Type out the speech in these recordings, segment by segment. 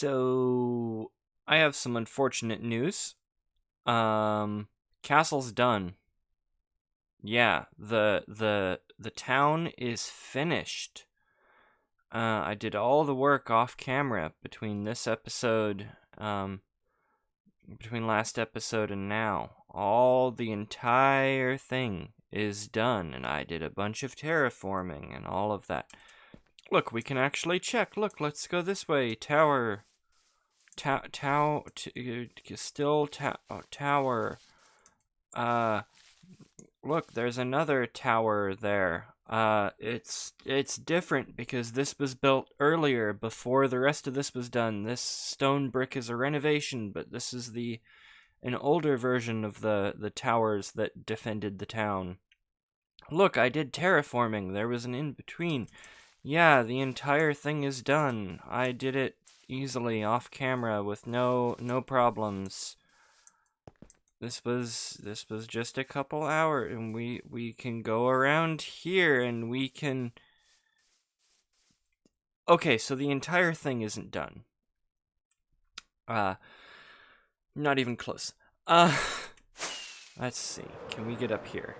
So I have some unfortunate news. Castle's done. Yeah, the town is finished. I did all the work off camera between this episode, between last episode and now. The entire thing is done, and I did a bunch of terraforming and all of that. Look, we can actually check. Look, let's go this way. Tower. Tower. Look, there's another tower there. It's different because this was built earlier, before the rest of this was done. This stone brick is a renovation, but this is an older version of the towers that defended the town. Look, I did terraforming. There was an in-between. Yeah, the entire thing is done. I did it easily off camera with no problems. This was just a couple hours, and we can go around here, and we can... Okay, so the entire thing isn't done. Not even close. Let's see. Can we get up here?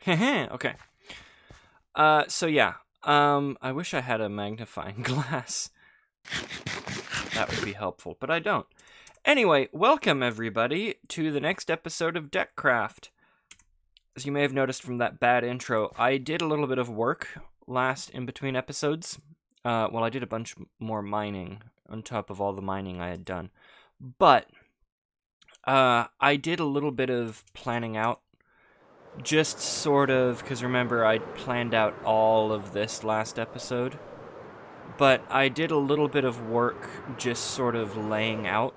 Okay. So yeah. I wish I had a magnifying glass. That would be helpful, but I don't. Anyway, welcome everybody to the next episode of Deckcraft. As you may have noticed from that bad intro, I did a little bit of work in between episodes. I did a bunch more mining on top of all the mining I had done. But I did a little bit of planning out. Just sort of, because remember, I planned out all of this last episode. But I did a little bit of work just sort of laying out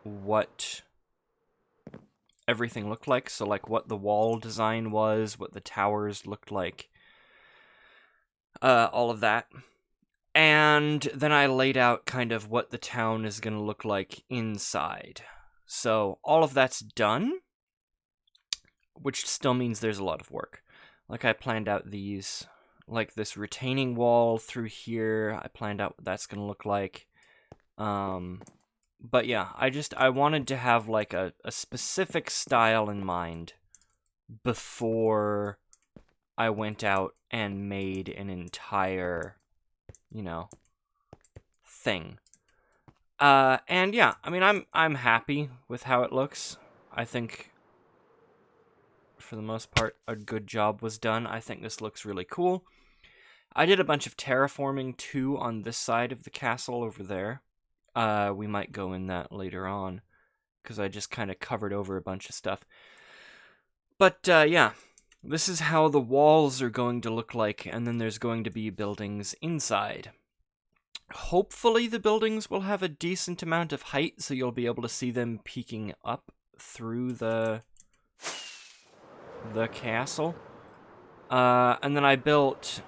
what everything looked like. So, like, what the wall design was, what the towers looked like, all of that. And then I laid out kind of what the town is going to look like inside. So, all of that's done. Which still means there's a lot of work. Like, I planned out these, like this retaining wall through here. I planned out what that's going to look like. But yeah, I wanted to have like a specific style in mind before I went out and made an entire, thing. And yeah, I mean, I'm happy with how it looks. I think, for the most part, a good job was done. I think this looks really cool. I did a bunch of terraforming too on this side of the castle over there. We might go in that later on, because I just kind of covered over a bunch of stuff. But yeah, this is how the walls are going to look like, and then there's going to be buildings inside. Hopefully the buildings will have a decent amount of height, so you'll be able to see them peeking up through the castle. And then I built,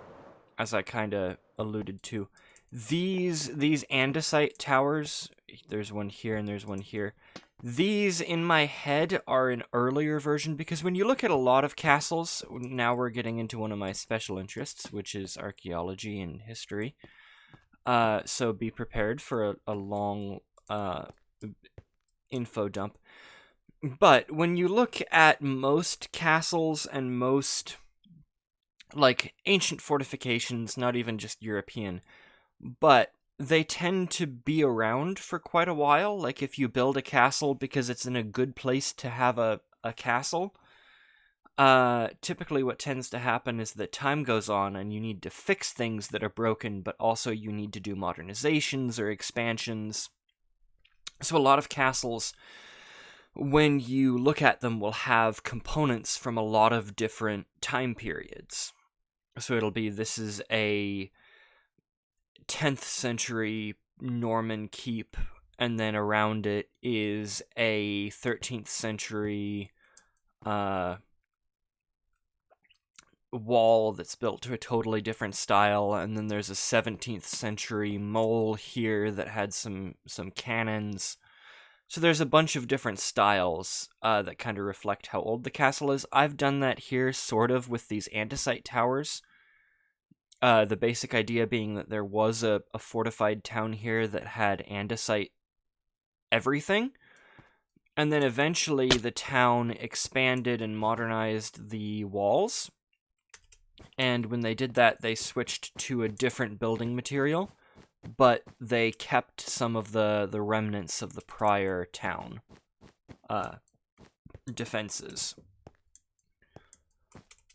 as I kind of alluded to, these andesite towers. There's one here and there's one here. These, in my head, are an earlier version, because when you look at a lot of castles, now we're getting into one of my special interests, which is archaeology and history. So be prepared for a long info dump. But when you look at most castles and most, like, ancient fortifications, not even just European, but they tend to be around for quite a while. Like, if you build a castle because it's in a good place to have a castle, typically what tends to happen is that time goes on and you need to fix things that are broken, but also you need to do modernizations or expansions. So a lot of castles, when you look at them, will have components from a lot of different time periods. So it'll be, this is a 10th century Norman keep, and then around it is a 13th century wall that's built to a totally different style, and then there's a 17th century mole here that had some cannons. So there's a bunch of different styles that kind of reflect how old the castle is. I've done that here sort of with these andesite towers. The basic idea being that there was a fortified town here that had andesite everything. And then eventually the town expanded and modernized the walls. And when they did that, they switched to a different building material, but they kept some of the remnants of the prior town defenses.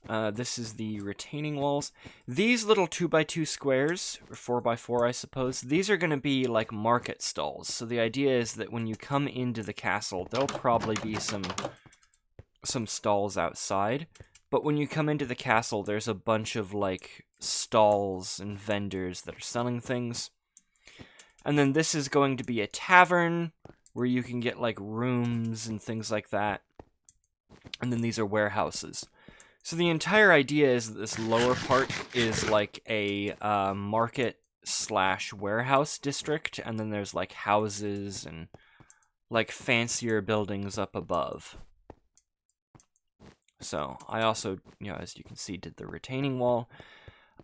This is the retaining walls. These little 2x2 squares, or 4x4 I suppose, these are going to be like market stalls. So the idea is that when you come into the castle, there'll probably be some stalls outside. But when you come into the castle, there's a bunch of like stalls and vendors that are selling things. And then this is going to be a tavern where you can get like rooms and things like that. And then these are warehouses. So the entire idea is that this lower part is like a market/warehouse district, and then there's like houses and like fancier buildings up above. So I also, as you can see, did the retaining wall.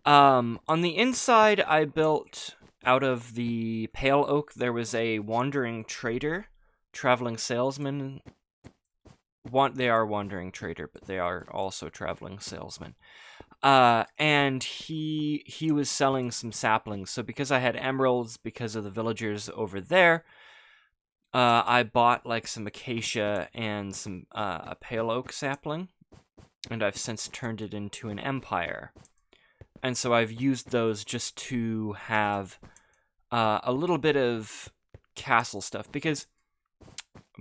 On the inside, I built out of the pale oak. There was a wandering trader, traveling salesman. They are wandering trader, but they are also traveling salesman. And he was selling some saplings. So because I had emeralds, because of the villagers over there, I bought like some acacia and some a pale oak sapling, and I've since turned it into an empire. And so I've used those just to have a little bit of castle stuff, because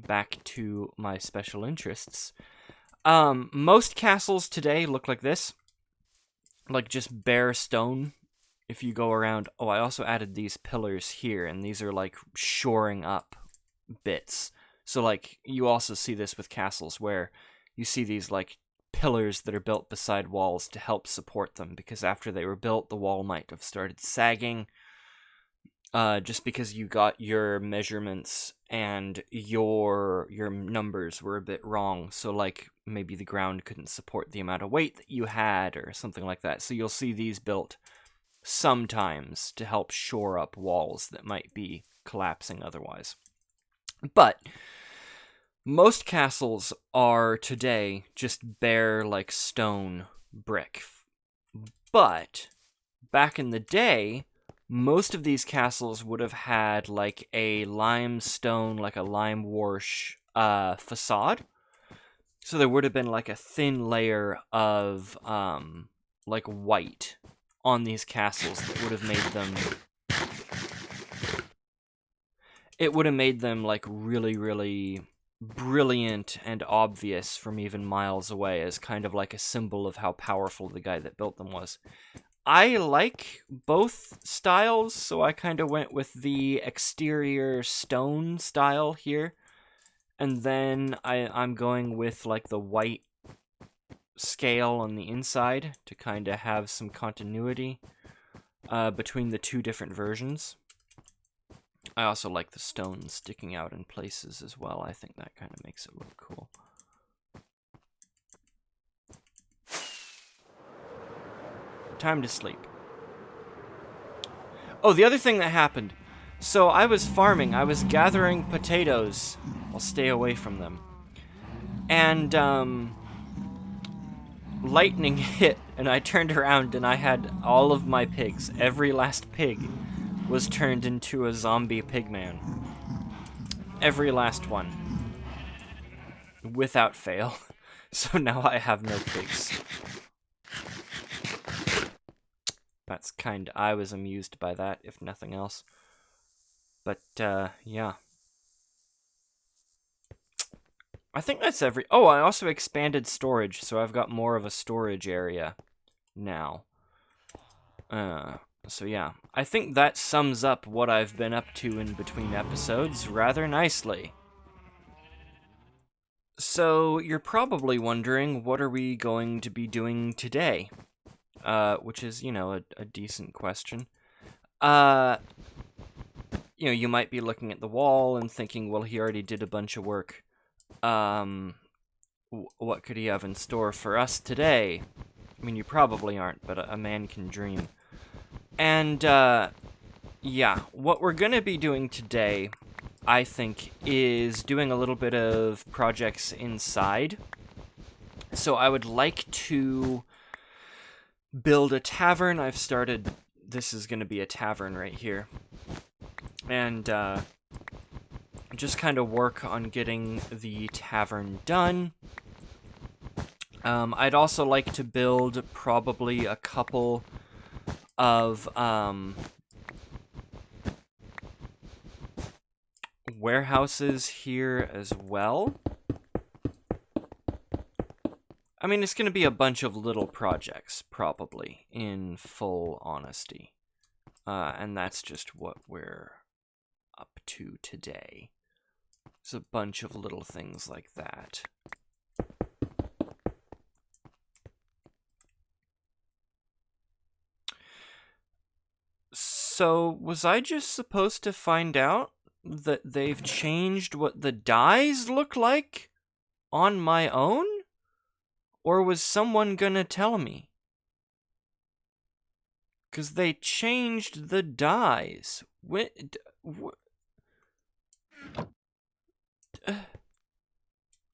back to my special interests. Most castles today look like this, like just bare stone. If you go around, I also added these pillars here, and these are like shoring up bits. So like you also see this with castles where you see these like pillars that are built beside walls to help support them, because after they were built, the wall might have started sagging. Just because you got your measurements and your numbers were a bit wrong. So like maybe the ground couldn't support the amount of weight that you had or something like that. So you'll see these built sometimes to help shore up walls that might be collapsing otherwise. But most castles are today just bare like stone brick. But back in the day, most of these castles would have had like a limestone, like a lime wash facade. So there would have been like a thin layer of like white on these castles that would have made them... It would have made them like really, really brilliant and obvious from even miles away, as kind of like a symbol of how powerful the guy that built them was. I like both styles, so I kind of went with the exterior stone style here. And then I'm going with like the white scale on the inside to kind of have some continuity between the two different versions. I also like the stone sticking out in places as well. I think that kind of makes it look cool. Time to sleep. Oh, the other thing that happened. So I was farming. I was gathering potatoes. I'll stay away from them. And lightning hit, and I turned around and I had all of my pigs. Every last pig was turned into a zombie pigman. Every last one. Without fail. So now I have no pigs. I was amused by that, if nothing else. But, yeah. I think that's I also expanded storage, so I've got more of a storage area now. So yeah. I think that sums up what I've been up to in between episodes rather nicely. So you're probably wondering, what are we going to be doing today? Which is, you know, a decent question. You know, you might be looking at the wall and thinking, well, he already did a bunch of work. What could he have in store for us today? I mean, you probably aren't, but a man can dream. And, yeah, what we're gonna be doing today, I think, is doing a little bit of projects inside. So I would like to build a tavern. I've started... This is gonna be a tavern right here. And, just kind of work on getting the tavern done. I'd also like to build probably a couple of warehouses here as well. I mean, it's going to be a bunch of little projects, probably, in full honesty. And that's just what we're up to today. It's a bunch of little things like that. So, was I just supposed to find out that they've changed what the dyes look like on my own? Or was someone gonna tell me? 'Cause they changed the dyes.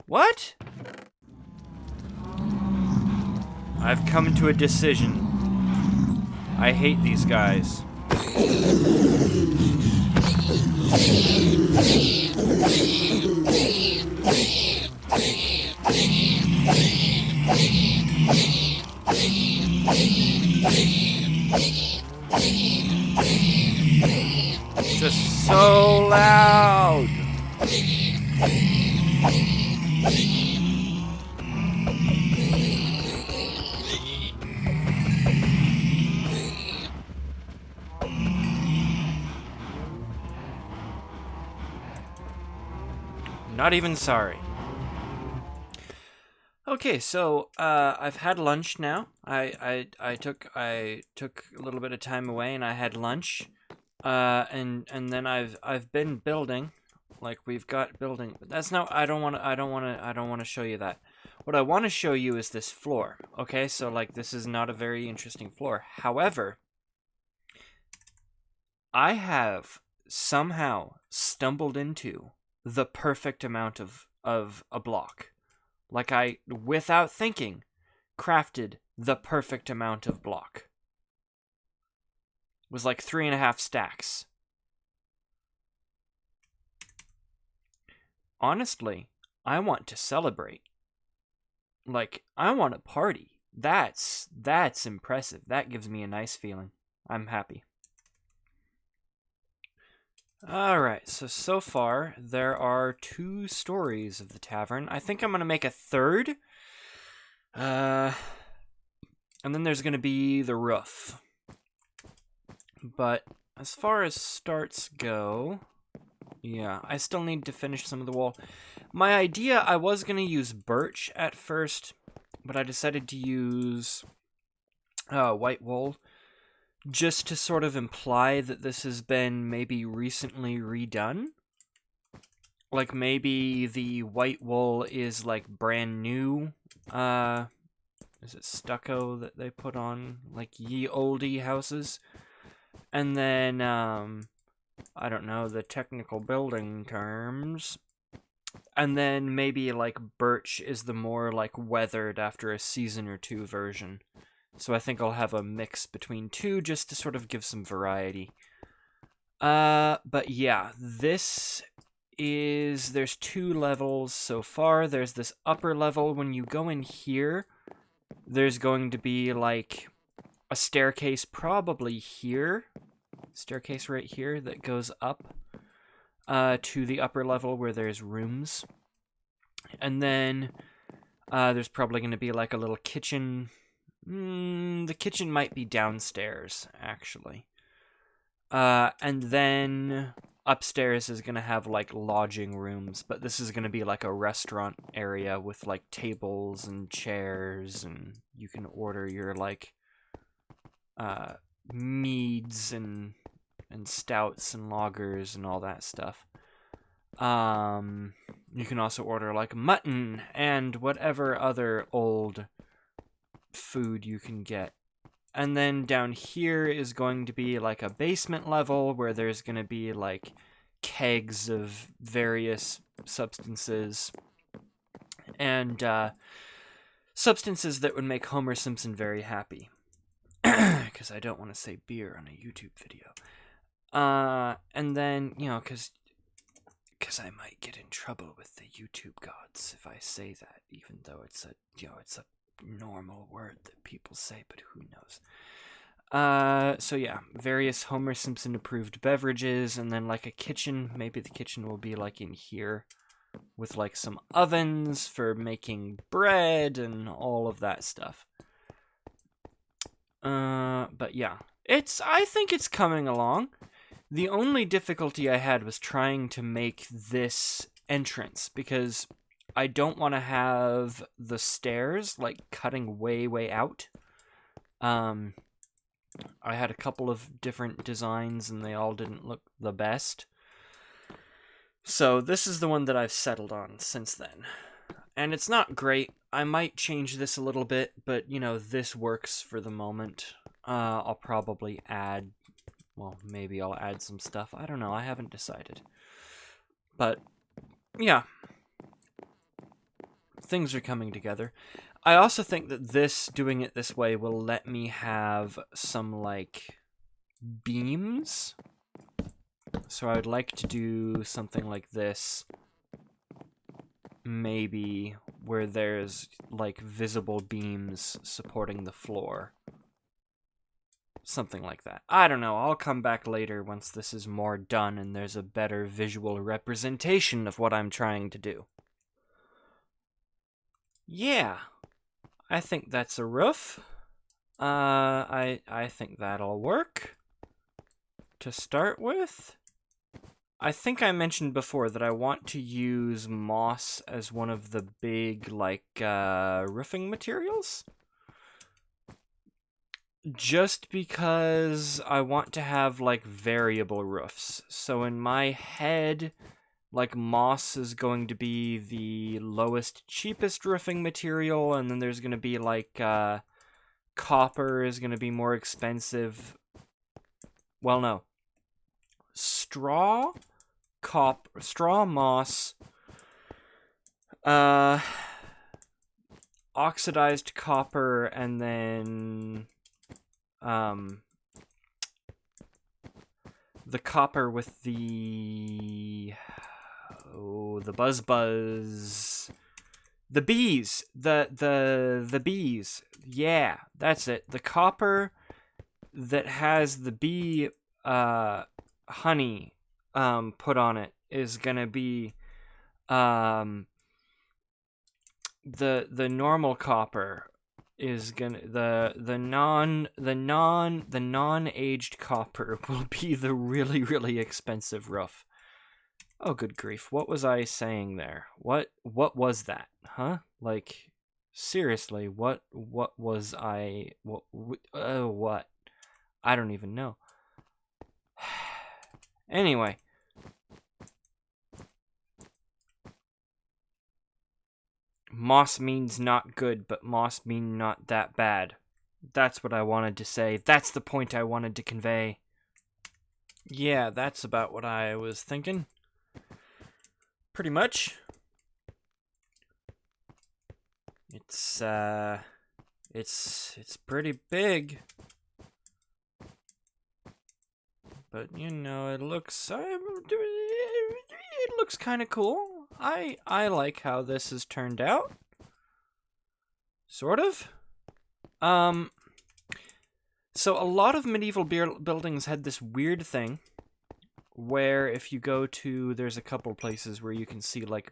What? I've come to a decision. I hate these guys. Just so loud. Not even sorry. Okay, so I've had lunch now. I took a little bit of time away and I had lunch. And then I've been building. Like, we've got building, but that's not... I don't want to show you that. What I want to show you is this floor. Okay, so like, this is not a very interesting floor. However, I have somehow stumbled into the perfect amount of a block. Like, I, without thinking, crafted the perfect amount of block. It was like 3.5 stacks. Honestly, I want to celebrate. Like, I want a party. That's impressive. That gives me a nice feeling. I'm happy. Alright, so far, there are 2 stories of the tavern. I think I'm going to make a third. And then there's going to be the roof. But as far as starts go, yeah, I still need to finish some of the wall. My idea, I was going to use birch at first, but I decided to use white wool, just to sort of imply that this has been maybe recently redone. Like, maybe the white wool is like brand new. Is it stucco that they put on, like, ye olde houses? And then, I don't know the technical building terms. And then maybe, like, birch is the more, like, weathered after a season or 2 version. So I think I'll have a mix between 2 just to sort of give some variety. But yeah, this is... There's 2 levels so far. There's this upper level. When you go in here, there's going to be, like, a staircase probably here. Staircase right here that goes up to the upper level where there's rooms. And then there's probably going to be, like, a little kitchen... the kitchen might be downstairs, actually. And then upstairs is gonna have like lodging rooms, but this is gonna be like a restaurant area with like tables and chairs, and you can order your like meads and stouts and lagers and all that stuff. You can also order like mutton and whatever other old food you can get. And then down here is going to be like a basement level where there's going to be like kegs of various substances and substances that would make Homer Simpson very happy. Because I don't want to say beer on a YouTube video. And then, you know, because I might get in trouble with the YouTube gods if I say that, even though it's a normal word that people say, but who knows. So yeah, various Homer Simpson approved beverages, and then like a kitchen. Maybe the kitchen will be like in here with like some ovens for making bread and all of that stuff. But yeah, I think it's coming along. The only difficulty I had was trying to make this entrance, because I don't want to have the stairs like cutting way out. I had a couple of different designs and they all didn't look the best. So this is the one that I've settled on since then. And it's not great. I might change this a little bit, but you know, this works for the moment. I'll probably add, well, maybe I'll add some stuff. I don't know. I haven't decided. But yeah. Things are coming together. I also think that doing it this way will let me have some, like, beams. So I would like to do something like this. Maybe where there's, like, visible beams supporting the floor. Something like that. I don't know. I'll come back later once this is more done and there's a better visual representation of what I'm trying to do. Yeah, I think that's a roof. I think that'll work to start with. I think I mentioned before that I want to use moss as one of the big, like, roofing materials. Just because I want to have, like, variable roofs. So in my head, like, moss is going to be the lowest, cheapest roofing material, and then there's going to be, like, copper is going to be more expensive. Well, no. Straw, moss, oxidized copper, and then, the copper with the buzz. The bees. The bees. Yeah, that's it. The copper that has the bee honey put on it is gonna be the normal copper is gonna the non-aged copper will be the really expensive roof. Oh, good grief. What was I saying there? What was that? Huh? Like, seriously, what was I... What? I don't even know. Anyway. Moss means not good, but moss mean not that bad. That's what I wanted to say. That's the point I wanted to convey. Yeah, that's about what I was thinking. Pretty much. It's pretty big. But, you know, it looks kind of cool. I like how this has turned out. Sort of. So a lot of medieval buildings had this weird thing where if you go to, there's a couple places where you can see, like,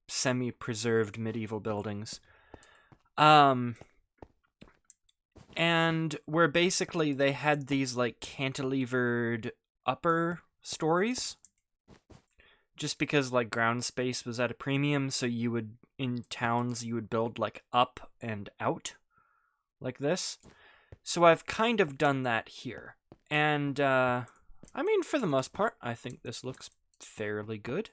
semi-preserved medieval buildings. And where basically they had these, like, cantilevered upper stories. Just because, like, ground space was at a premium, so you would, in towns, you would build, like, up and out, like this. So I've kind of done that here. And, I mean, for the most part, I think this looks fairly good.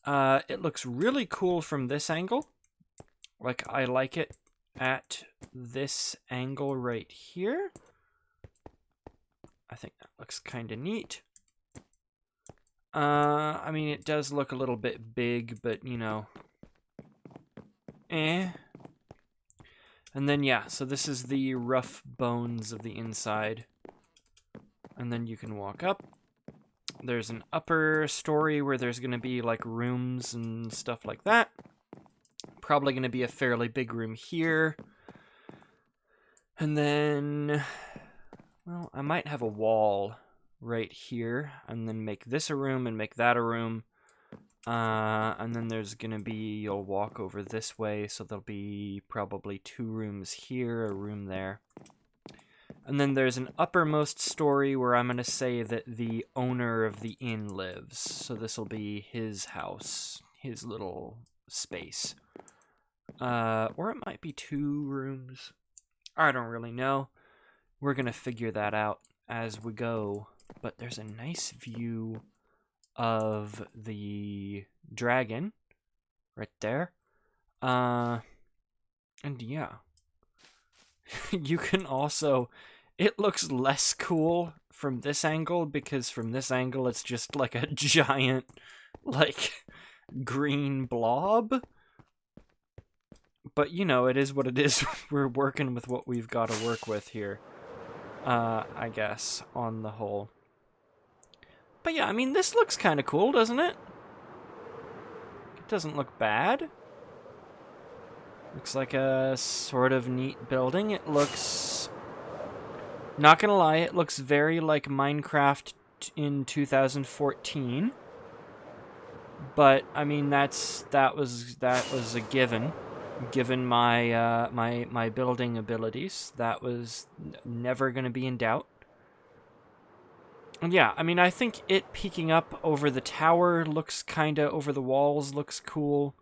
It looks really cool from this angle. Like, I like it at this angle right here. I think that looks kind of neat. I mean, it does look a little bit big, but, you know, eh. And then, yeah, so this is the rough bones of the inside. And then you can walk up. There's an upper story where there's going to be, like, rooms and stuff like that. Probably going to be a fairly big room here. And then, well, I might have a wall right here, and then make this a room and make that a room. And then there's gonna be, you'll walk over this way, so there'll be probably 2 rooms here, a room there. And then there's an uppermost story where I'm gonna say that the owner of the inn lives. So this will be his house, his little space. Or it might be 2 rooms. I don't really know. We're gonna figure that out as we go. But there's a nice view of the dragon right there. And yeah. You can also... It looks less cool from this angle, because from this angle it's just like a giant, like, green blob. But, you know, it is what it is. We're working with what we've got to work with here. I guess, on the whole. But yeah, I mean, this looks kind of cool, doesn't it? It doesn't look bad. Looks like a sort of neat building. It looks... Not gonna lie, it looks very like Minecraft in 2014. But, I mean, that was a given. Given my my building abilities, that was never going to be in doubt. And yeah, I mean, I think it peeking up over the tower looks kind of, over the walls looks cool.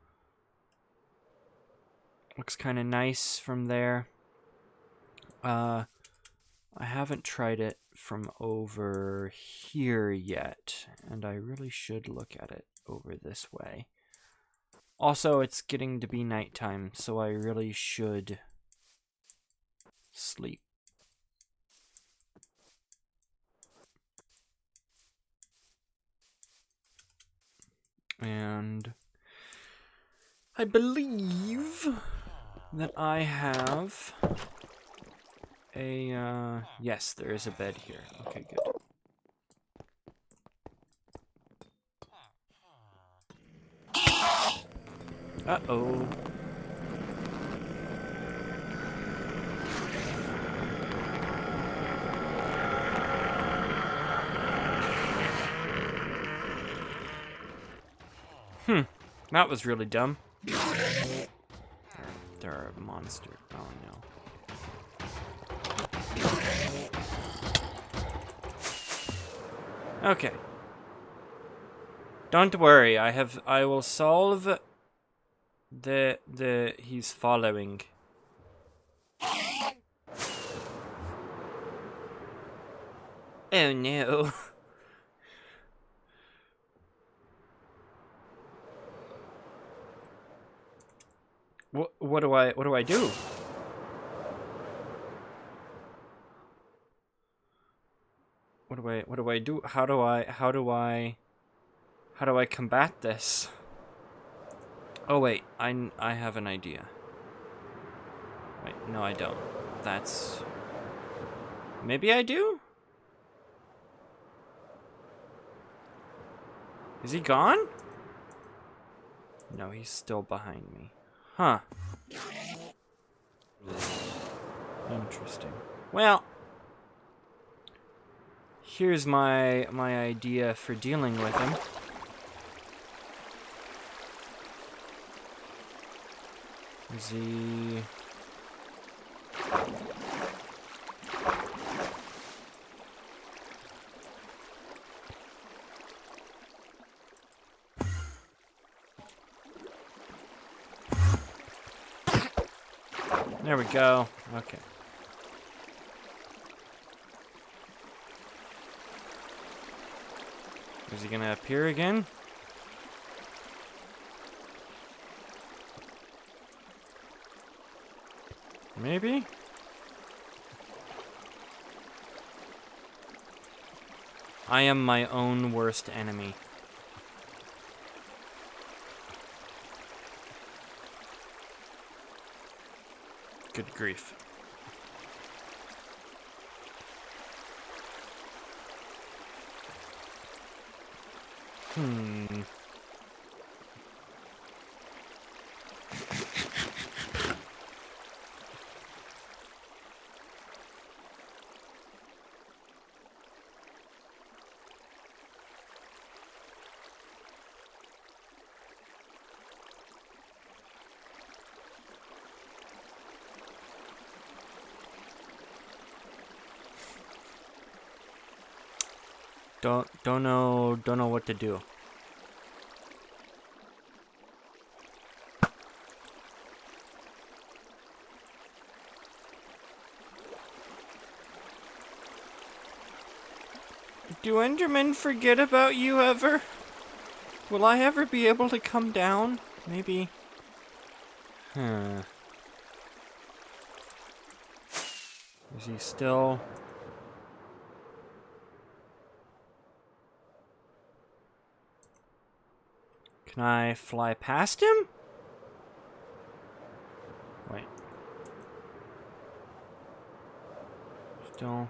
Looks kind of nice from there. I haven't tried it from over here yet, and I really should look at it over this way. Also, it's getting to be nighttime, so I really should sleep. And I believe that I have a, yes, there is a bed here. Okay, good. Uh-oh. That was really dumb. There are a monster. Oh no. Okay. Don't worry, I will solve he's following. Oh no. What do I do? What do I do? How do I combat this? Oh wait, I have an idea. Wait, no I don't. That's... Maybe I do? Is he gone? No, he's still behind me. Huh. Interesting. Well, here's my idea for dealing with him. Is he... There we go. Okay. Is he gonna appear again? Maybe? I am my own worst enemy. Good grief. Don't know what to do. Do Endermen forget about you ever? Will I ever be able to come down? Maybe. Huh. Is he still... Can I fly past him? Wait. Still...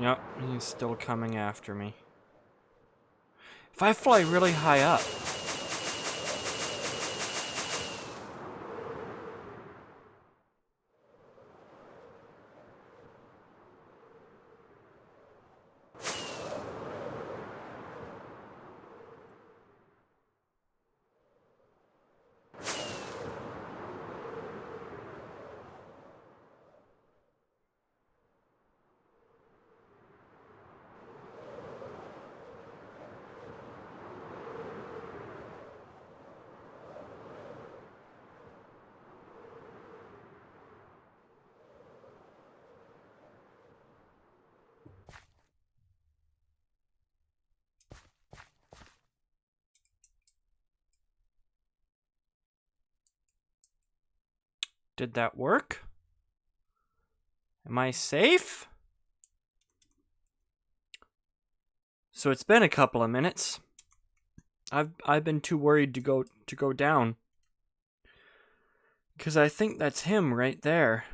Yep, he's still coming after me. If I fly really high up... Did that work? Am I safe? So it's been a couple of minutes. I've been too worried to go down. 'Cause I think that's him right there.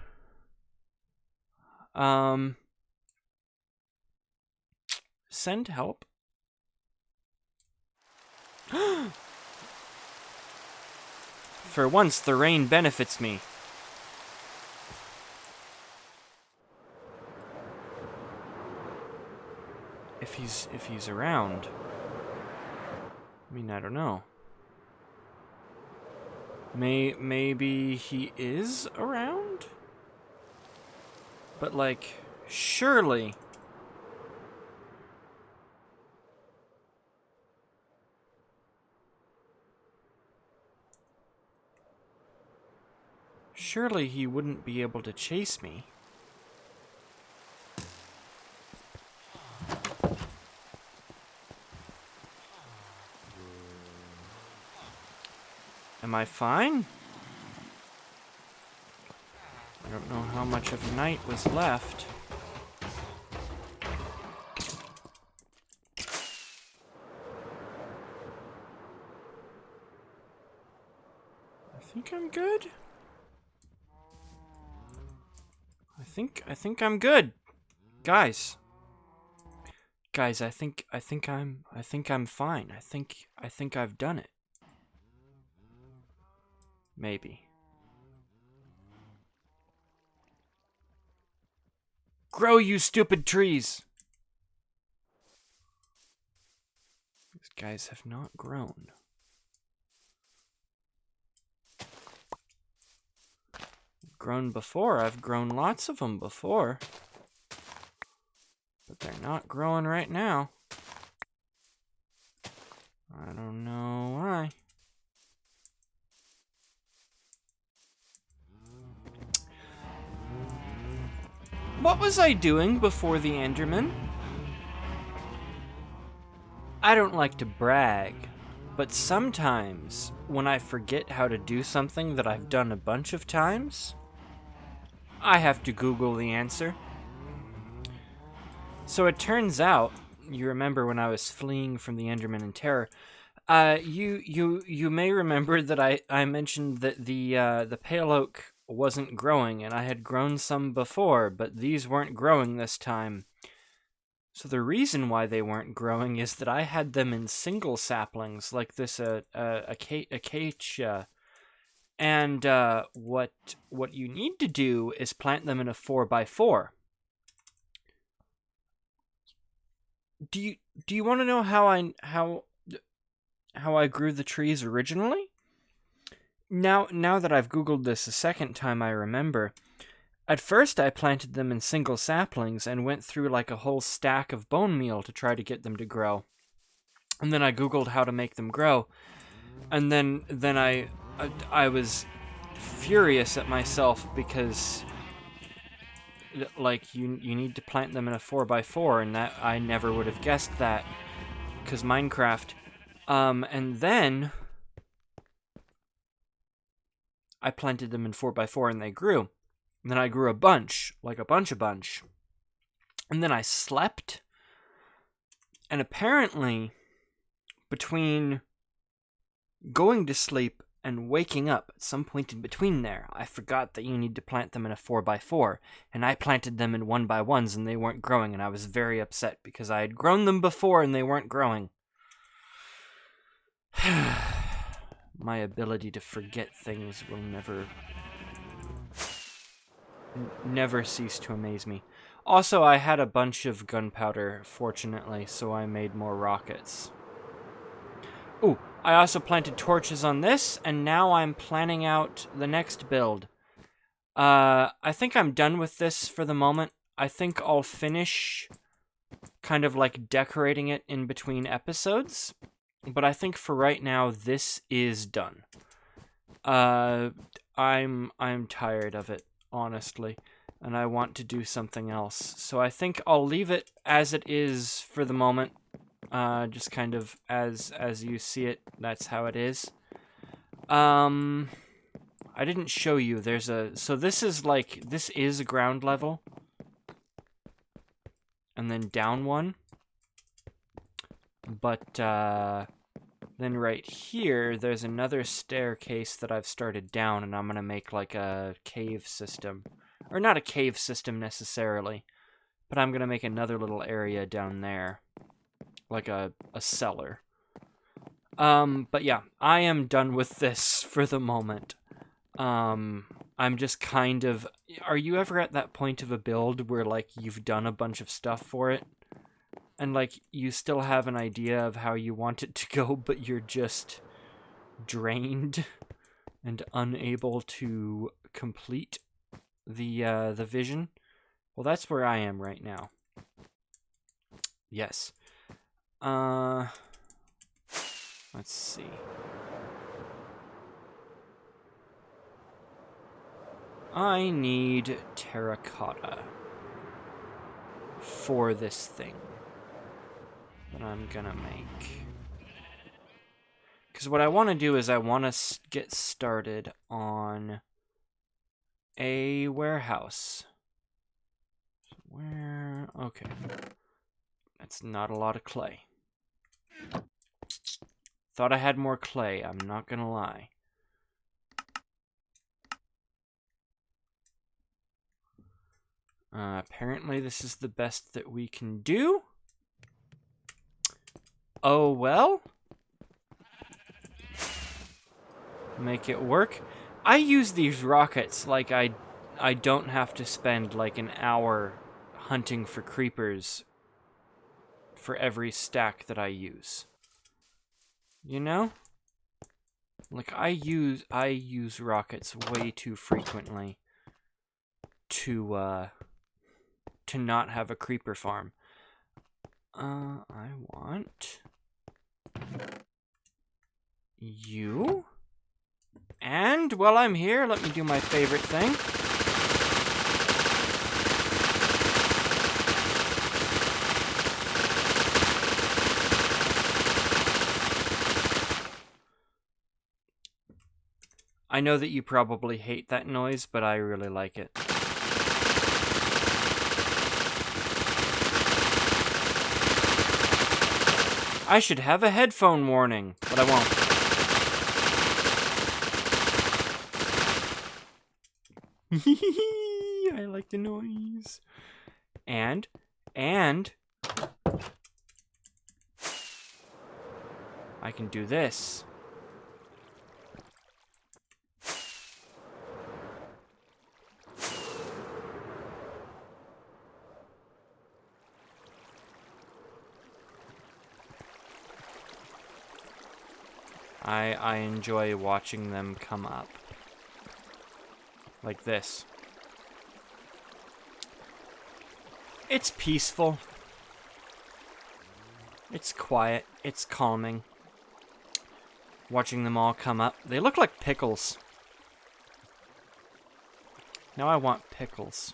Send help. For once the rain benefits me. If he's around. I mean, I don't know. Maybe he is around? But like, surely. Surely he wouldn't be able to chase me. Am I fine? I don't know how much of night was left. I think I'm good. I think I'm good. Guys, I think I'm fine. I think I've done it. Maybe. Grow, you stupid trees! These guys have not grown. I've grown before. I've grown lots of them before. But they're not growing right now. I don't know why. what was I doing before the Enderman? I don't like to brag, but sometimes when I forget how to do something that I've done a bunch of times, I have to Google the answer. So it turns out, you remember when I was fleeing from the Enderman in terror, you may remember that I mentioned that the pale oak wasn't growing, and I had grown some before, but these weren't growing this time. So the reason why they weren't growing is that I had them in single saplings, like this acacia. And what you need to do is plant them in a 4x4. Do you want to know how I grew the trees originally? Now that I've Googled this a second time, I remember. At first, I planted them in single saplings and went through like a whole stack of bone meal to try to get them to grow. And then I Googled how to make them grow. And then I was furious at myself because, like, you need to plant them in a 4x4, and that I never would have guessed that because Minecraft. And then I planted them in 4x4 and they grew. And then I grew a bunch, like a bunch. And then I slept. And apparently, between going to sleep and waking up at some point in between there, I forgot that you need to plant them in a 4x4. And I planted them in 1x1s and they weren't growing. And I was very upset because I had grown them before and they weren't growing. My ability to forget things will never cease to amaze me. Also, I had a bunch of gunpowder, fortunately, so I made more rockets. Ooh, I also planted torches on this, and now I'm planning out the next build. I think I'm done with this for the moment. I think I'll finish kind of like decorating it in between episodes. But I think for right now, this is done. I'm tired of it, honestly, and I want to do something else. So I think I'll leave it as it is for the moment. Just kind of as you see it, that's how it is. I didn't show you. So this is ground level, and then down one. But then right here, there's another staircase that I've started down, and I'm going to make like a cave system. Or not a cave system necessarily, but I'm going to make another little area down there. Like a cellar. But yeah, I am done with this for the moment. I'm just kind of... Are you ever at that point of a build where like you've done a bunch of stuff for it? And, like, you still have an idea of how you want it to go, but you're just drained and unable to complete the vision? Well, that's where I am right now. Yes. Let's see. I need terracotta for this thing that I'm gonna make. Because what I want to do is I want to get started on a warehouse. Where? Okay. That's not a lot of clay. Thought I had more clay, I'm not gonna lie. Apparently this is the best that we can do. Oh well. Make it work. I use these rockets like I don't have to spend like an hour hunting for creepers for every stack that I use. You know? Like I use rockets way too frequently to not have a creeper farm. I want you. And while I'm here, let me do my favorite thing. I know that you probably hate that noise, but I really like it. I should have a headphone warning, but I won't. I like the noise. And I can do this. I enjoy watching them come up. Like this. It's peaceful. It's quiet. It's calming. Watching them all come up. They look like pickles. Now I want pickles.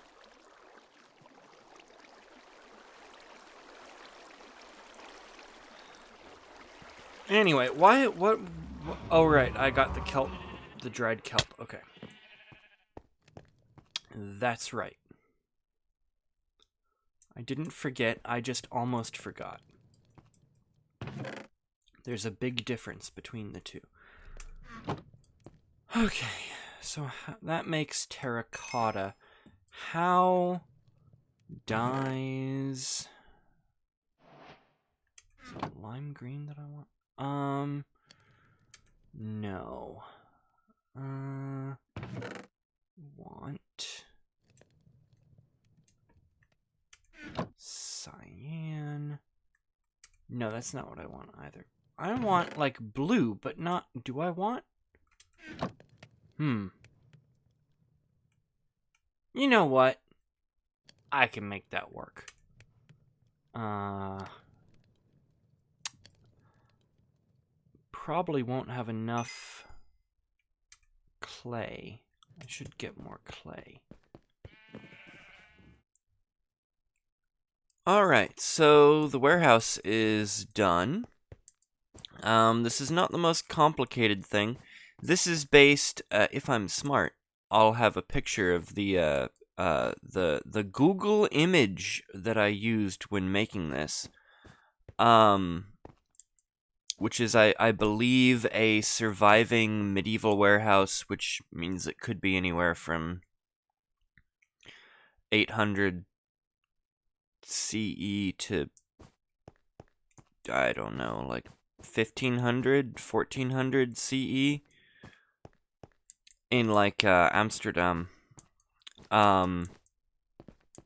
Anyway, what oh, right, I got the kelp, the dried kelp. Okay. That's right. I didn't forget, I just almost forgot. There's a big difference between the two. Okay, so that makes terracotta. How dyes... Is it lime green that I want? No. Want cyan. No, that's not what I want either. I want like blue, but not. Do I want? You know what? I can make that work. Probably won't have enough clay. I should get more clay. Alright, so the warehouse is done. This is not the most complicated thing. This is based, if I'm smart, I'll have a picture of the Google image that I used when making this. Which is, I believe, a surviving medieval warehouse, which means it could be anywhere from 800 CE to, I don't know, like 1500, 1400 CE in, like, Amsterdam.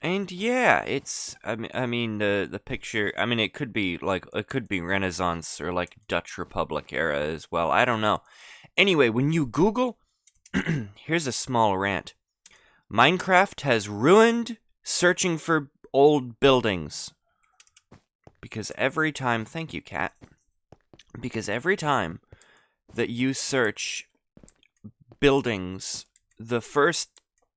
And yeah, it's, I mean, the picture, I mean, it could be, like, it could be Renaissance or, like, Dutch Republic era as well, I don't know. Anyway, when you Google, here's a small rant. Minecraft has ruined searching for old buildings. Because every time, thank you, cat, because every time that you search buildings, the first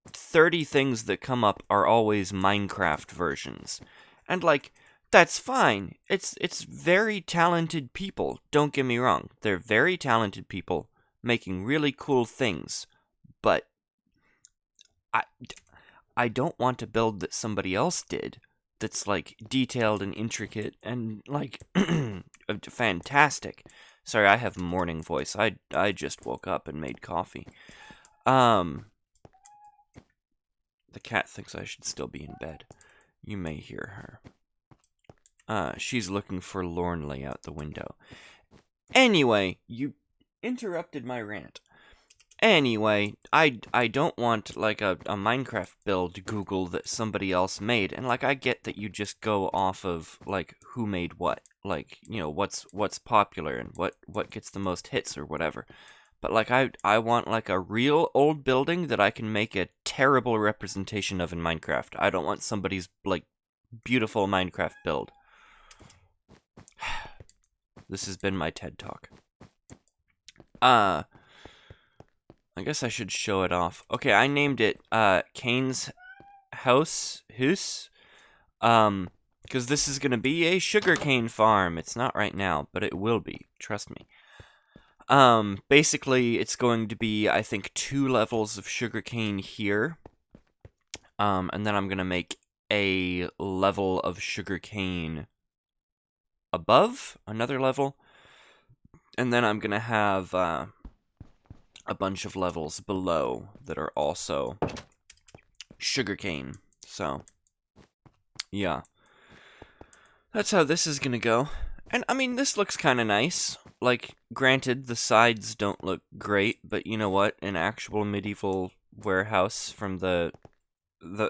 30 things that come up are always Minecraft versions. And, like, that's fine. It's very talented people, don't get me wrong. They're very talented people making really cool things. But I don't want to build that somebody else did that's, like, detailed and intricate and, like, fantastic. Sorry, I have morning voice. I just woke up and made coffee. The cat thinks I should still be in bed. You may hear her. She's looking forlornly out the window. Anyway, you interrupted my rant. Anyway, I don't want, like, a Minecraft build Google that somebody else made. And, like, I get that you just go off of, like, who made what. Like, you know, what's popular and what gets the most hits or whatever. But, like, I want, like, a real old building that I can make a terrible representation of in Minecraft. I don't want somebody's, like, beautiful Minecraft build. This has been my TED Talk. I guess I should show it off. Okay, I named it, Kane's House. Because this is gonna be a sugarcane farm. It's not right now, but it will be. Trust me. Basically, it's going to be, I think, 2 levels of sugarcane here. And then I'm gonna make a level of sugarcane above, another level. And then I'm gonna have a bunch of levels below that are also sugarcane. So, yeah. That's how this is gonna go. And, I mean, this looks kind of nice. Like, granted, the sides don't look great, but you know what? An actual medieval warehouse from the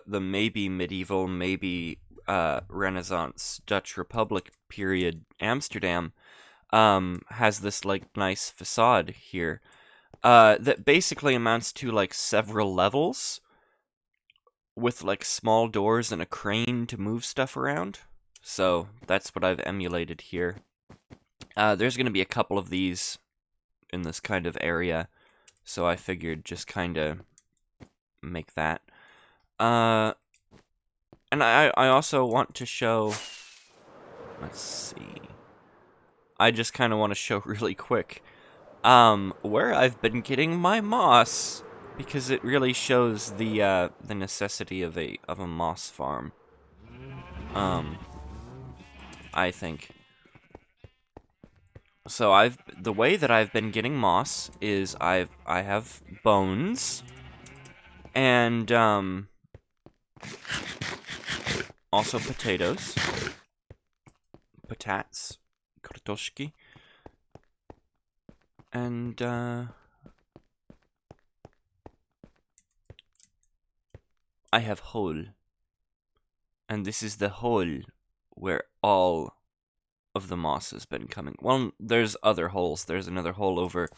maybe medieval, maybe Renaissance Dutch Republic period Amsterdam has this, like, nice facade here that basically amounts to, like, several levels with, like, small doors and a crane to move stuff around. So that's what I've emulated here. There's going to be a couple of these in this kind of area, so I figured just kind of make that. And I also want to show, let's see, I just kind of want to show really quick, where I've been getting my moss, because it really shows the necessity of a moss farm, I think. So the way that I've been getting moss is I have bones, and, also potatoes. Potats. Kartoshki. And, I have hole. And this is the hole where all of the moss has been coming. Well, there's other holes. There's another hole over.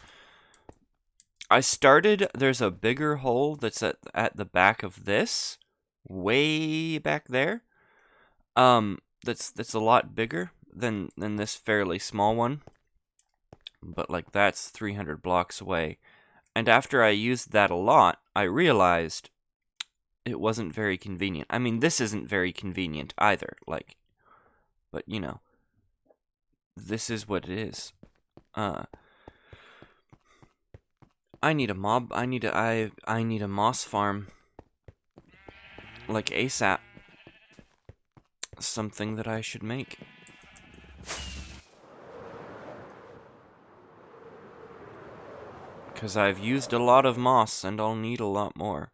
There's a bigger hole that's at the back of this. Way back there. That's a lot bigger than this fairly small one. But, like, that's 300 blocks away. And after I used that a lot, I realized it wasn't very convenient. I mean, this isn't very convenient either, like, but, you know, this is what it is. I need a moss farm, like, ASAP. Something that I should make. Because I've used a lot of moss, and I'll need a lot more.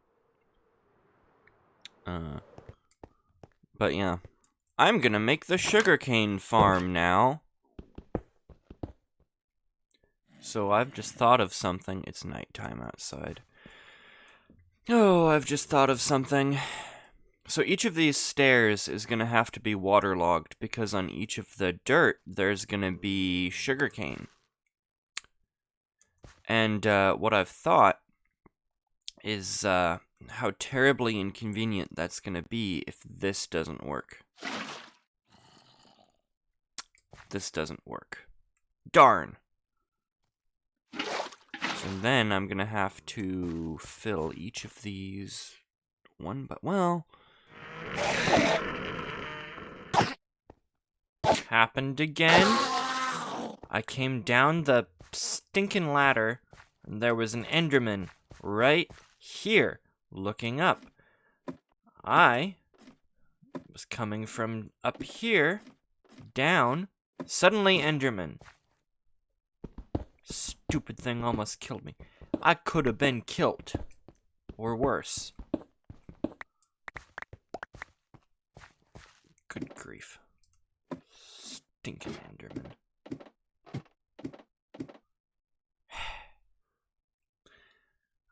But yeah. I'm gonna make the sugarcane farm now. So I've just thought of something. It's nighttime outside. Oh, I've just thought of something. So each of these stairs is gonna have to be waterlogged, because on each of the dirt, there's gonna be sugarcane. And what I've thought is how terribly inconvenient that's going to be if this doesn't work. This doesn't work. Darn! So then I'm going to have to fill each of these one by... Well... Happened again. I came down the stinking ladder, and there was an Enderman right here, looking up. I was coming from up here, down, suddenly Enderman. Stupid thing almost killed me. I could have been killed. Or worse. Good grief. Stinking Enderman.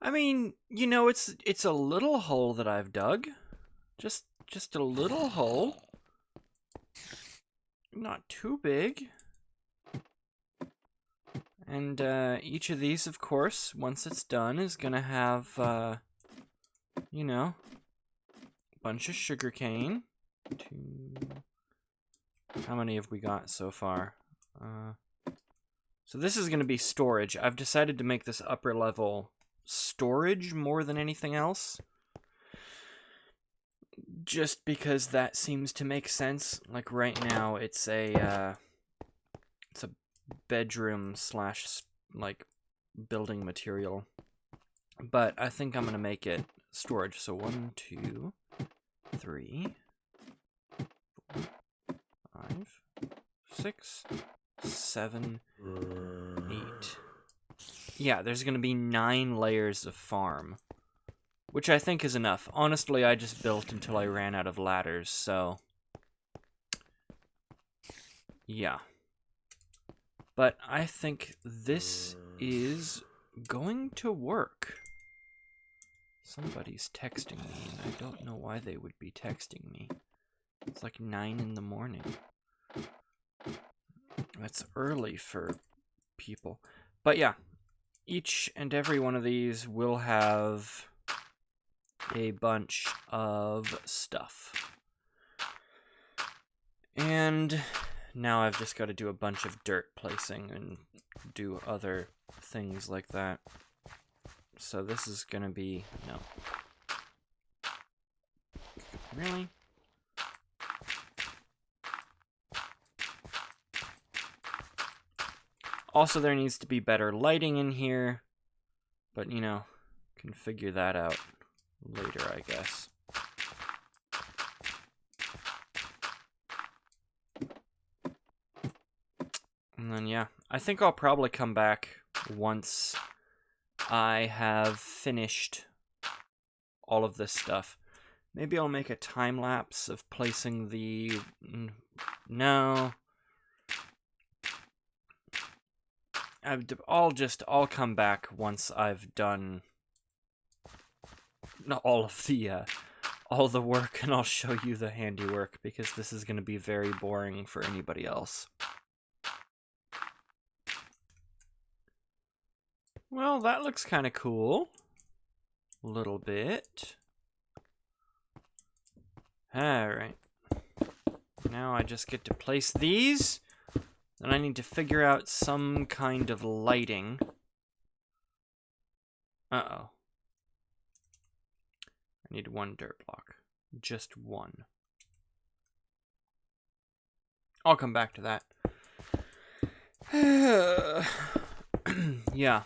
I mean, you know, it's a little hole that I've dug. Just a little hole. Not too big. And each of these, of course, once it's done, is gonna have, you know, a bunch of sugarcane. How many have we got so far? So this is gonna be storage. I've decided to make this upper level storage more than anything else, just because that seems to make sense. Like right now it's a bedroom slash like, building material. But I think I'm going to make it storage. So 1, 2, 3, 4, 5, 6, 7, 8. Yeah, there's going to be 9 layers of farm, which I think is enough. Honestly, I just built until I ran out of ladders, so yeah. But I think this is going to work. Somebody's texting me, and I don't know why they would be texting me. It's like 9 in the morning. That's early for people. But yeah, each and every one of these will have a bunch of stuff. And now I've just got to do a bunch of dirt placing and do other things like that. So this is going to be... no. Really? Also, there needs to be better lighting in here. But, you know, can figure that out later, I guess. And then, yeah, I think I'll probably come back once I have finished all of this stuff. Maybe I'll make a time lapse of placing the... no. I'll come back once I've done all the work, and I'll show you the handiwork, because this is going to be very boring for anybody else. Well, that looks kind of cool. A little bit. Alright. Now I just get to place these. Then I need to figure out some kind of lighting. Uh-oh. I need 1 dirt block. Just 1. I'll come back to that. Yeah.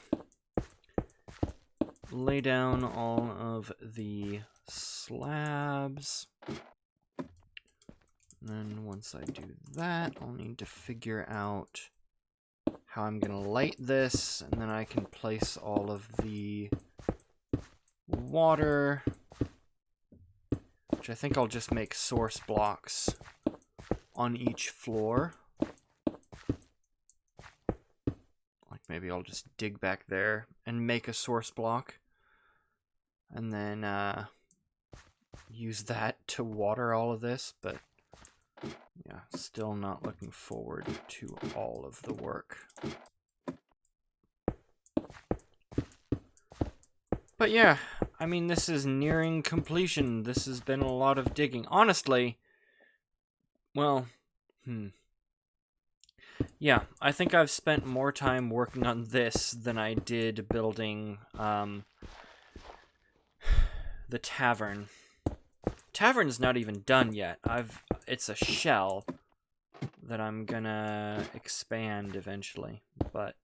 Lay down all of the slabs. And then once I do that, I'll need to figure out how I'm going to light this, and then I can place all of the water, which I think I'll just make source blocks on each floor. Like maybe I'll just dig back there and make a source block, and then use that to water all of this, but yeah, still not looking forward to all of the work. But yeah, I mean, this is nearing completion. This has been a lot of digging. Honestly, well, yeah, I think I've spent more time working on this than I did building the tavern. Tavern's not even done yet. It's a shell that I'm gonna expand eventually, but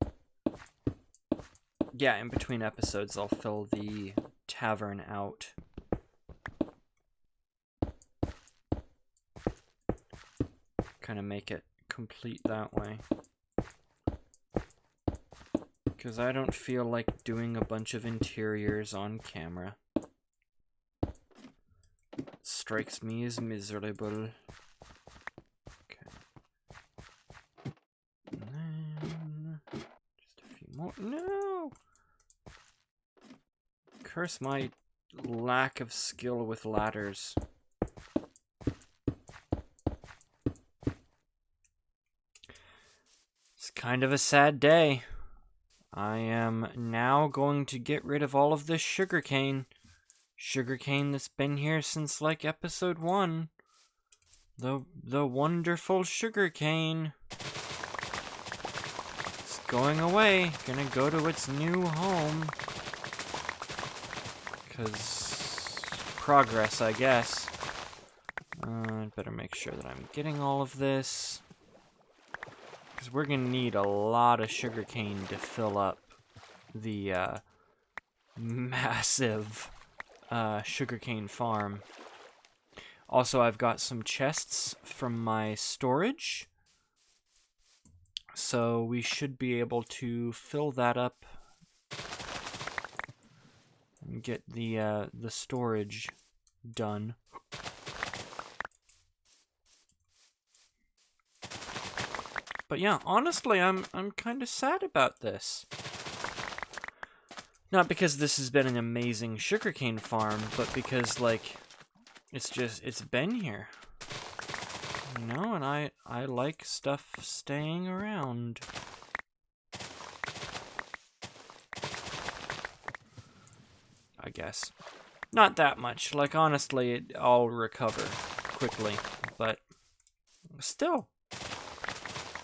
yeah, in between episodes I'll fill the tavern out. Kind of make it complete that way. Because I don't feel like doing a bunch of interiors on camera. Strikes me as miserable. Okay. And then just a few more. No! Curse my lack of skill with ladders. It's kind of a sad day. I am now going to get rid of all of this sugarcane. Sugarcane that's been here since like episode 1. The wonderful sugarcane. It's going away. Gonna go to its new home. 'Cause progress, I guess. I'd better make sure that I'm getting all of this. Because we're going to need a lot of sugarcane to fill up the massive sugarcane farm. Also, I've got some chests from my storage. So we should be able to fill that up and get the storage done. But yeah, honestly, I'm kind of sad about this. Not because this has been an amazing sugarcane farm, but because, like, it's been here. You know, and I like stuff staying around. I guess. Not that much. Like, honestly, I'll recover quickly. But still,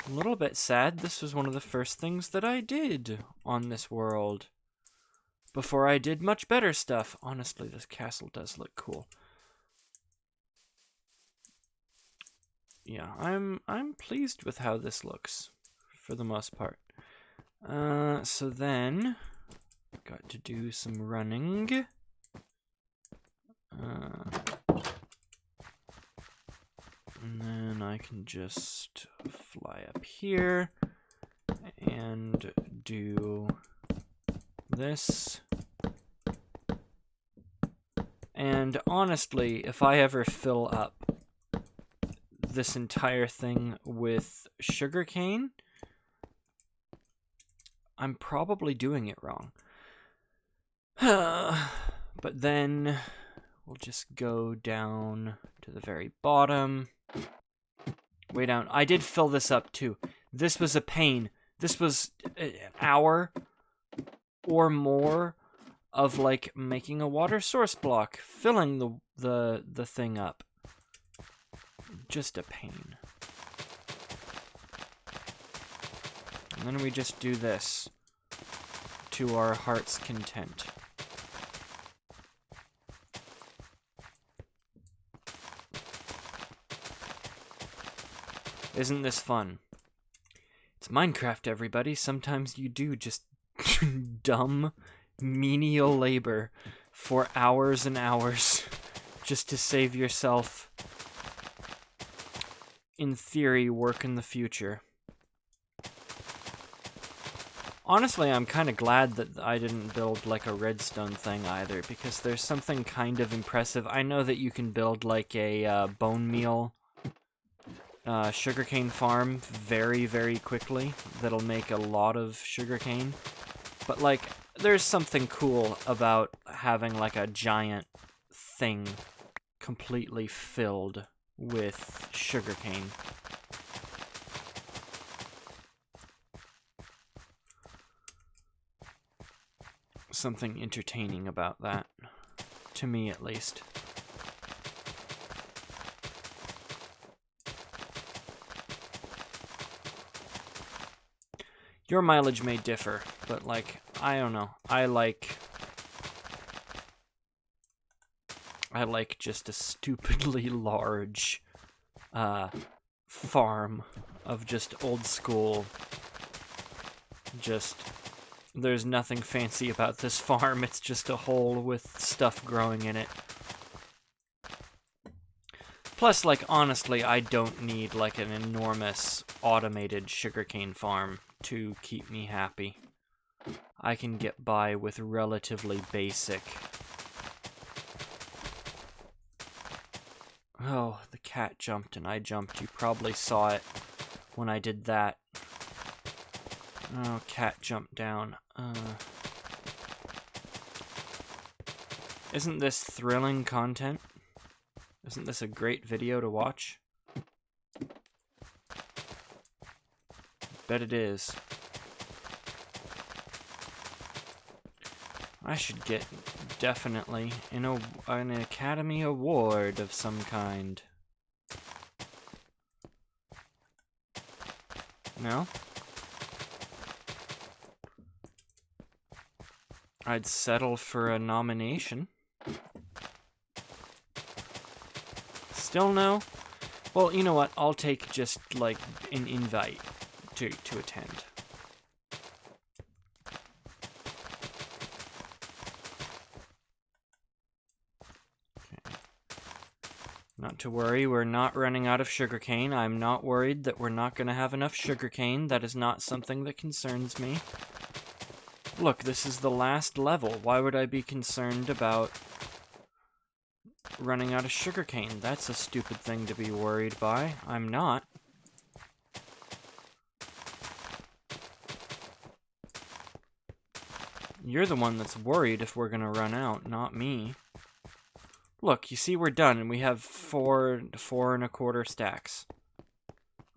a little bit sad. This was one of the first things that I did on this world. Before I did much better stuff. Honestly, this castle does look cool. Yeah, I'm pleased with how this looks, for the most part. So then, got to do some running. And then I can just fly up here and do this. And honestly, if I ever fill up this entire thing with sugarcane, I'm probably doing it wrong. But then we'll just go down to the very bottom. Way down. I did fill this up too. This was a pain. This was an hour or more of like making a water source block, filling the thing up. Just a pain. And then we just do this to our heart's content. Isn't this fun? It's Minecraft, everybody. Sometimes you do just dumb, menial labor for hours and hours just to save yourself, in theory, work in the future. Honestly, I'm kind of glad that I didn't build like a redstone thing either, because there's something kind of impressive. I know that you can build like a bone meal sugarcane farm very, very quickly that'll make a lot of sugarcane. But like, there's something cool about having like a giant thing completely filled with sugarcane. Something entertaining about that, to me at least. Your mileage may differ, but like, I don't know. I like just a stupidly large farm of just old school. Just, there's nothing fancy about this farm. It's just a hole with stuff growing in it. Plus, like, honestly, I don't need like an enormous automated sugarcane farm to keep me happy. I can get by with relatively basic. Oh, the cat jumped and I jumped. You probably saw it when I did that. Oh, cat jumped down. Isn't this thrilling content? Isn't this a great video to watch? Bet it is. I should get, definitely, an Academy Award of some kind. No? I'd settle for a nomination. Still no? Well, you know what? I'll take just, like, an invite to attend. Okay. Not to worry, we're not running out of sugarcane. I'm not worried that we're not going to have enough sugarcane. That is not something that concerns me. Look, this is the last level. Why would I be concerned about running out of sugarcane? That's a stupid thing to be worried by. I'm not. You're the one that's worried if we're gonna run out, not me. Look, you see we're done, and we have 4 1/4 stacks.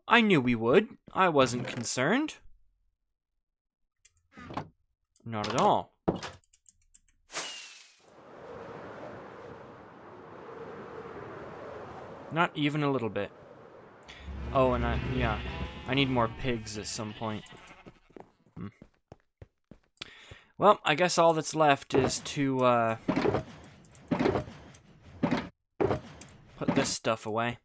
I knew we would. I wasn't concerned. Not at all. Not even a little bit. Oh, and I need more pigs at some point. Well, I guess all that's left is to put this stuff away.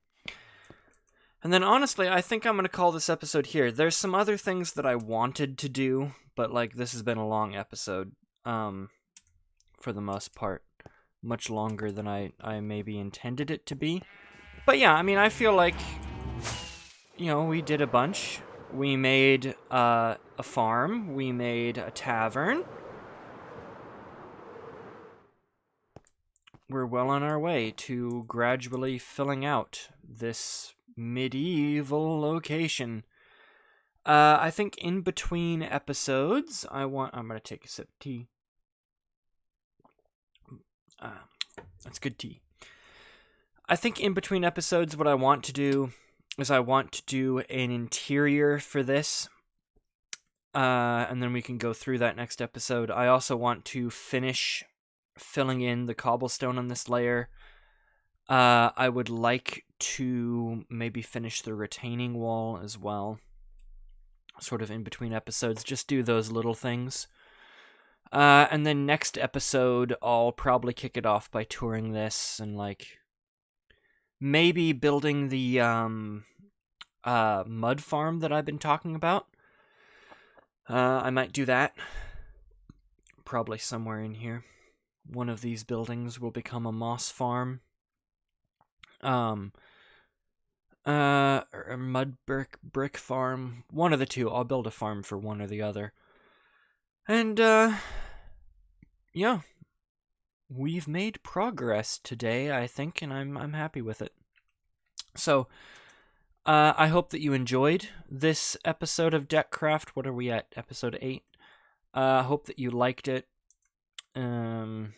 And then honestly, I think I'm going to call this episode here. There's some other things that I wanted to do, but like this has been a long episode for the most part. Much longer than I maybe intended it to be. But yeah, I mean, I feel like, you know, we did a bunch. We made a farm. We made a tavern. We're well on our way to gradually filling out this medieval location. I think in between episodes, I'm gonna take a sip of tea. That's good tea. I think in between episodes, what I want to do is I want to do an interior for this. And then we can go through that next episode. I also want to finish filling in the cobblestone on this layer. I would like to maybe finish the retaining wall as well. Sort of in between episodes. Just do those little things. And then next episode, I'll probably kick it off by touring this and like maybe building the mud farm that I've been talking about. I might do that. Probably somewhere in here. One of these buildings will become a moss farm. Or a mud brick farm. One of the two. I'll build a farm for one or the other. And, yeah. We've made progress today, I think, and I'm happy with it. So, I hope that you enjoyed this episode of Deckcraft. What are we at? Episode 8. I hope that you liked it. And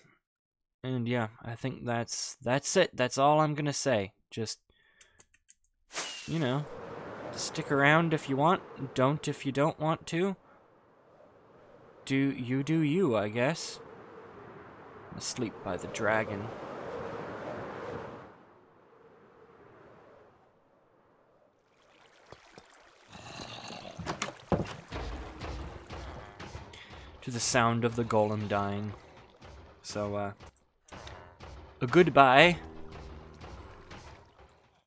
yeah, I think that's it. That's all I'm gonna say. Just, you know, stick around if you want. Don't if you don't want to. Do you, I guess. I'm asleep by the dragon. To the sound of the golem dying. So, a goodbye.